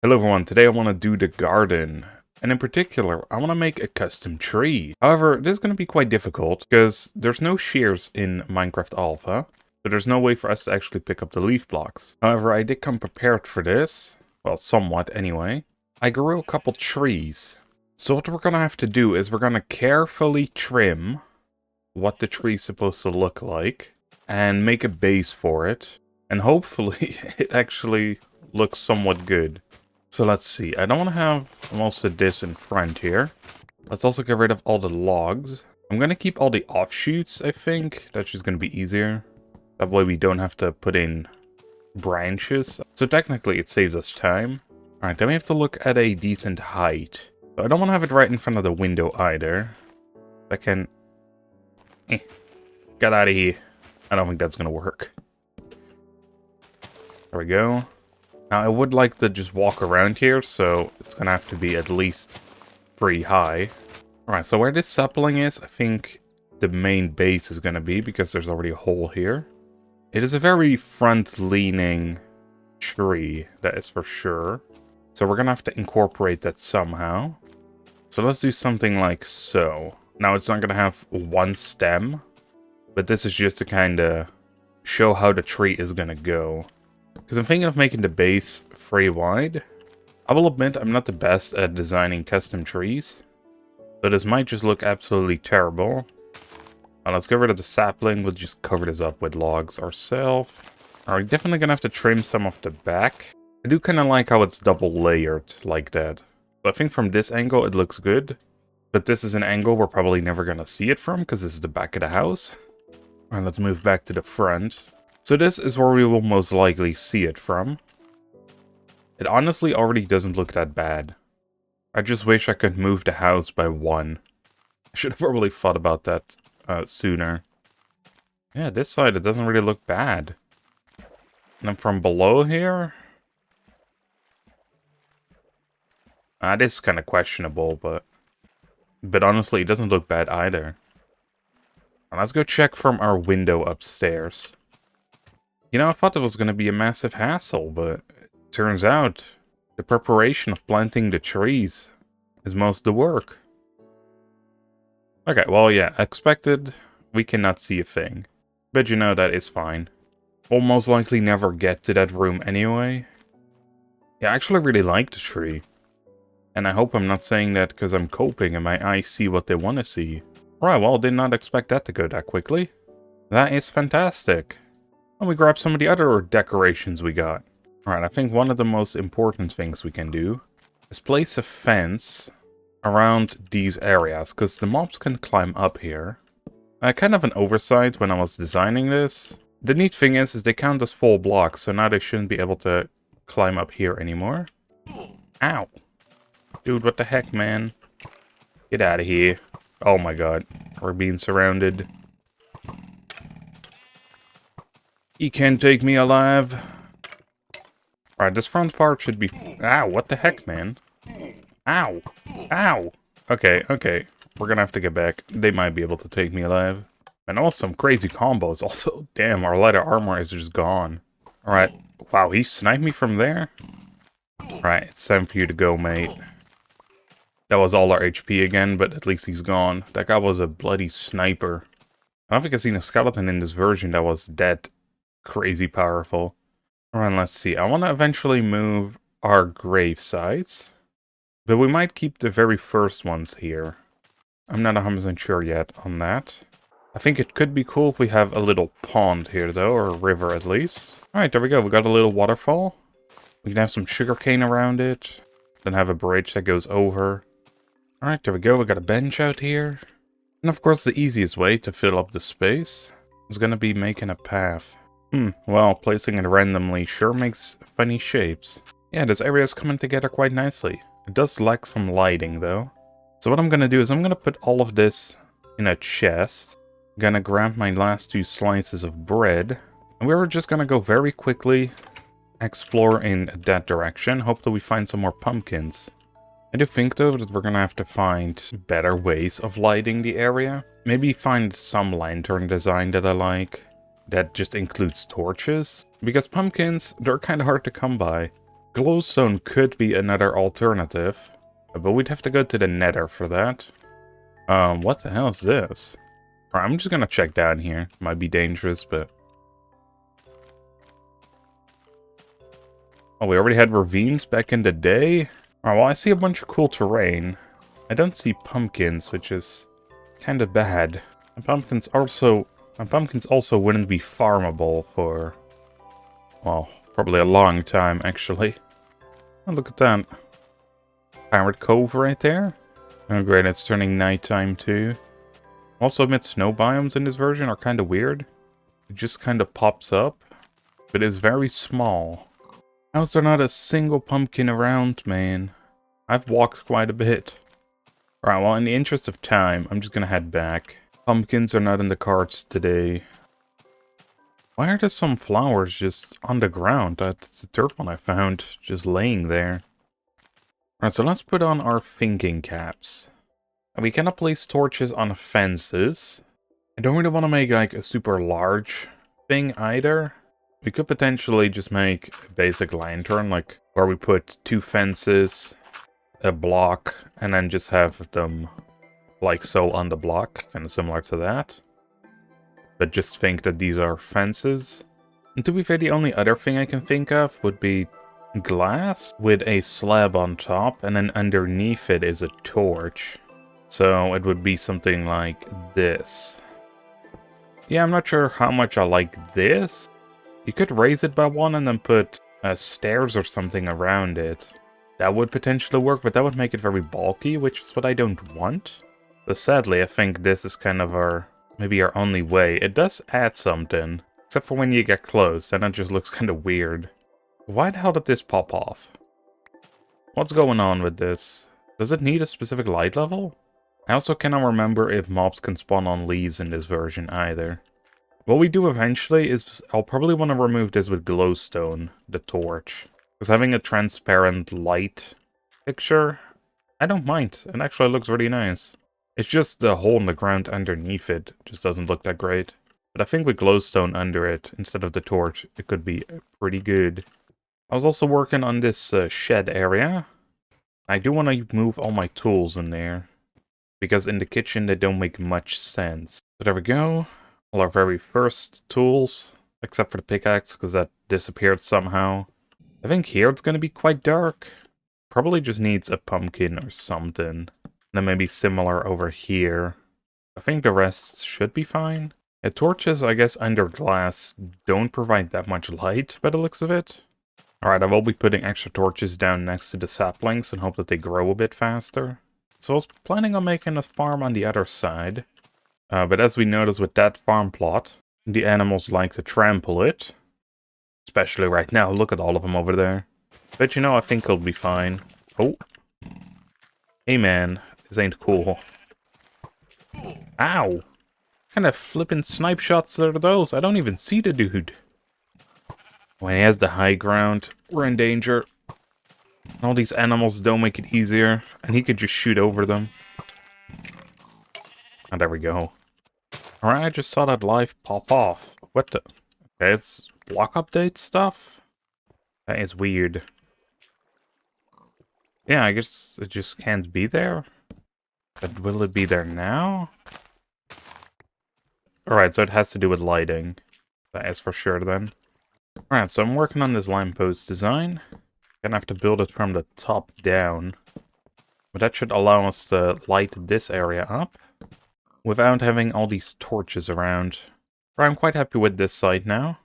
Hello everyone, today I want to do the garden. And in particular, I want to make a custom tree. However, this is going to be quite difficult because there's no shears in Minecraft Alpha. So there's no way for us to actually pick up the leaf blocks. However, I did come prepared for this. Well, somewhat anyway. I grew a couple trees. So what we're going to have to do is we're going to carefully trim what the tree is supposed to look like. And make a base for it. And hopefully it actually looks somewhat good. So let's see, I don't want to have most of this in front here. Let's also get rid of all the logs. I'm going to keep all the offshoots, I think. That's just going to be easier. That way we don't have to put in branches. So technically it saves us time. Alright, then we have to look at a decent height. So I don't want to have it right in front of the window either. I can... get out of here. I don't think that's going to work. There we go. Now, I would like to just walk around here, so it's going to have to be at least pretty high. Alright, so where this sapling is, I think the main base is going to be, because there's already a hole here. It is a very front-leaning tree, that is for sure. So we're going to have to incorporate that somehow. So let's do something like so. Now, it's not going to have one stem, but this is just to kind of show how the tree is going to go. Because I'm thinking of making the base very wide. I will admit I'm not the best at designing custom trees. So this might just look absolutely terrible. Now let's get rid of the sapling. We'll just cover this up with logs ourselves. Alright, definitely gonna have to trim some of the back. I do kind of like how it's double layered like that. So I think from this angle it looks good. But this is an angle we're probably never gonna see it from because this is the back of the house. Alright, let's move back to the front. So this is where we will most likely see it from. It honestly already doesn't look that bad. I just wish I could move the house by one. I should have probably thought about that sooner. Yeah, this side, it doesn't really look bad. And then from below here... this is kind of questionable, but honestly, it doesn't look bad either. Now, let's go check from our window upstairs. You know, I thought it was going to be a massive hassle, but it turns out the preparation of planting the trees is most of the work. Okay, well, yeah, expected. We cannot see a thing. But you know, that is fine. We'll most likely never get to that room anyway. Yeah, I actually really like the tree. And I hope I'm not saying that because I'm coping and my eyes see what they want to see. Alright, well, did not expect that to go that quickly. That is fantastic. And we grab some of the other decorations we got. Alright, I think one of the most important things we can do is place a fence around these areas, because the mobs can climb up here. Kind of an oversight when I was designing this. The neat thing is they count as full blocks, so now they shouldn't be able to climb up here anymore. Ow. Dude, what the heck, man? Get out of here. Oh my god, we're being surrounded. He can't take me alive. Alright, this front part should be... Ow, what the heck, man? Ow. Ow. Okay, okay. We're gonna have to get back. They might be able to take me alive. And also some crazy combos. Also, damn, our leather armor is just gone. Alright. Wow, he sniped me from there? Alright, it's time for you to go, mate. That was all our HP again, but at least he's gone. That guy was a bloody sniper. I don't think I've seen a skeleton in this version that was that crazy powerful. Alright, let's see. I want to eventually move our grave sites. But we might keep the very first ones here. I'm not 100% sure yet on that. I think it could be cool if we have a little pond here, though, or a river at least. Alright, there we go. We got a little waterfall. We can have some sugarcane around it. Then have a bridge that goes over. Alright, there we go. We got a bench out here. And of course, the easiest way to fill up the space is going to be making a path. Well, placing it randomly sure makes funny shapes. Yeah, this area is coming together quite nicely. It does lack some lighting, though. So what I'm going to do is I'm going to put all of this in a chest. I'm going to grab my last 2 slices of bread. And we're just going to go very quickly explore in that direction. Hope that we find some more pumpkins. I do think, though, that we're going to have to find better ways of lighting the area. Maybe find some lantern design that I like. that just includes torches. Because pumpkins, they're kind of hard to come by. Glowstone could be another alternative, but we'd have to go to the nether for that. What the hell is this? Alright, I'm just gonna check down here. Might be dangerous, but... Oh, we already had ravines back in the day? Alright, well, I see a bunch of cool terrain. I don't see pumpkins, which is kind of bad. And pumpkins also wouldn't be farmable for, well, probably a long time, actually. Oh, look at that. Pirate Cove right there. Oh great, it's turning nighttime too. Also admit snow biomes in this version are kind of weird. It just kind of pops up, but it's very small. How's there not a single pumpkin around, man? I've walked quite a bit. Alright, well, in the interest of time, I'm just gonna head back. Pumpkins are not in the cards today. Why are there some flowers just on the ground? That's the third one I found, just laying there. Alright, so let's put on our thinking caps. And we cannot place torches on fences. I don't really want to make, like, a super large thing either. We could potentially just make a basic lantern, like, where we put 2 fences, a block, and then just have them like so on the block, kind of similar to that. But just think that these are fences. And to be fair, the only other thing I can think of would be glass with a slab on top, and then underneath it is a torch. So it would be something like this. Yeah, I'm not sure how much I like this. You could raise it by 1 and then put stairs or something around it. That would potentially work, but that would make it very bulky, which is what I don't want. But sadly, I think this is kind of maybe our only way. It does add something, except for when you get close, then it just looks kind of weird. Why the hell did this pop off? What's going on with this? Does it need a specific light level? I also cannot remember if mobs can spawn on leaves in this version either. What we do eventually is, I'll probably want to remove this with glowstone, the torch. Because having a transparent light picture, I don't mind. It actually looks really nice. It's just the hole in the ground underneath it just doesn't look that great. But I think with glowstone under it, instead of the torch, it could be pretty good. I was also working on this shed area. I do want to move all my tools in there, because in the kitchen they don't make much sense. So there we go. All our very first tools, except for the pickaxe, because that disappeared somehow. I think here it's going to be quite dark. Probably just needs a pumpkin or something. And then maybe similar over here. I think the rest should be fine. The torches, I guess, under glass don't provide that much light by the looks of it. Alright, I will be putting extra torches down next to the saplings and hope that they grow a bit faster. So I was planning on making a farm on the other side. But as we noticed with that farm plot, the animals like to trample it. Especially right now, look at all of them over there. But you know, I think it'll be fine. Oh. Hey man, this ain't cool. Ow! What kind of flippin' snipe shots are those? I don't even see the dude. When he has the high ground, we're in danger. All these animals don't make it easier, and he could just shoot over them. Oh, there we go. Alright, I just saw that life pop off. What the? Okay, it's block update stuff? That is weird. Yeah, I guess it just can't be there. But will it be there now? Alright, so it has to do with lighting. That is for sure then. Alright, so I'm working on this lamppost design. Gonna have to build it from the top down. But that should allow us to light this area up without having all these torches around. I'm quite happy with this side now.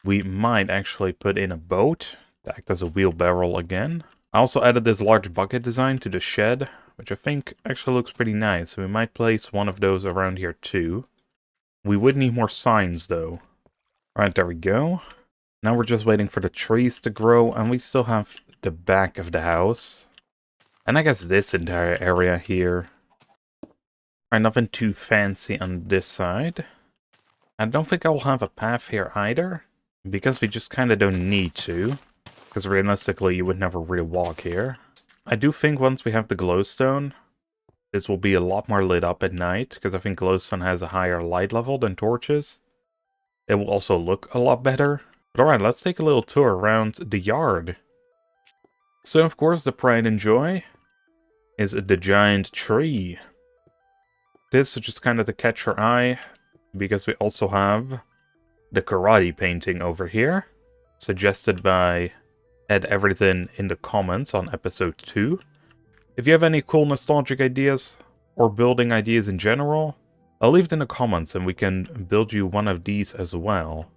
We might actually put in a boat to act as a wheelbarrow again. I also added this large bucket design to the shed, which I think actually looks pretty nice. So we might place one of those around here too. We would need more signs though. Alright, there we go. Now we're just waiting for the trees to grow, and we still have the back of the house. And I guess this entire area here. Alright, nothing too fancy on this side. I don't think I will have a path here either, because we just kind of don't need to. Because realistically, you would never really walk here. I do think once we have the glowstone, this will be a lot more lit up at night, because I think glowstone has a higher light level than torches. It will also look a lot better. But alright, let's take a little tour around the yard. So, of course, the pride and joy is the giant tree. This is just kind of to catch your eye, because we also have the karate painting over here, suggested by Ed Everything in the comments on episode 2. If you have any cool nostalgic ideas, or building ideas in general, I'll leave it in the comments and we can build you one of these as well.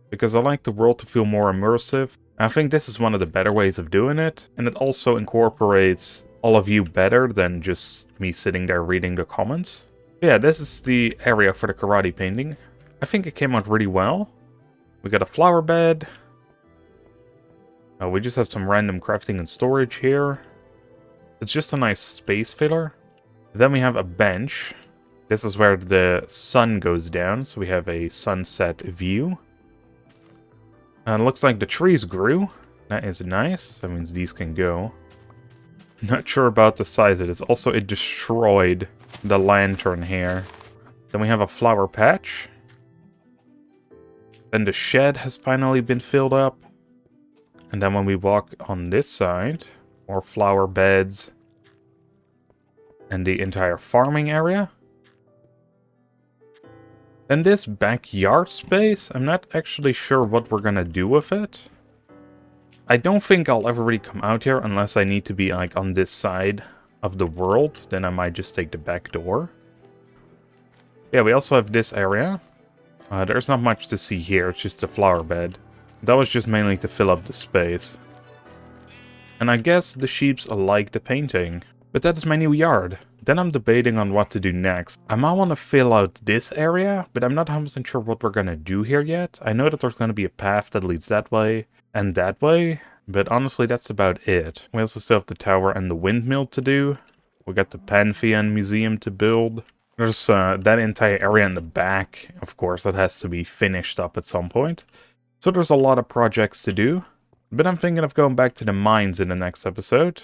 Because I like the world to feel more immersive. I think this is one of the better ways of doing it, and it also incorporates all of you better than just me sitting there reading the comments. Yeah, this is the area for the karate painting. I think it came out really well. We got a flower bed. We just have some random crafting and storage here. It's just a nice space filler. Then we have a bench. This is where the sun goes down, so we have a sunset view. And it looks like the trees grew. That is nice. That means these can go. Not sure about the size of this. Also, it destroyed the lantern here. Then we have a flower patch. Then the shed has finally been filled up. And then when we walk on this side, more flower beds. And the entire farming area. Then this backyard space, I'm not actually sure what we're gonna do with it. I don't think I'll ever really come out here unless I need to be like on this side of the world. Then I might just take the back door. Yeah, we also have this area. There's not much to see here, it's just a flower bed. That was just mainly to fill up the space. And I guess the sheeps like the painting. But that is my new yard. Then I'm debating on what to do next. I might want to fill out this area, but I'm not 100% sure what we're gonna do here yet. I know that there's gonna be a path that leads that way and that way, but honestly that's about it. We also still have the tower and the windmill to do. We got the Pantheon Museum to build. There's that entire area in the back, of course, that has to be finished up at some point. So there's a lot of projects to do. But I'm thinking of going back to the mines in the next episode,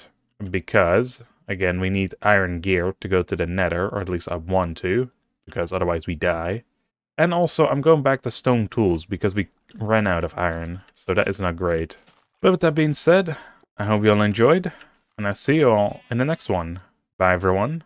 because again, we need iron gear to go to the nether, or at least I want to, because otherwise we die. And also, I'm going back to stone tools, because we ran out of iron, so that is not great. But with that being said, I hope you all enjoyed, and I'll see you all in the next one. Bye everyone.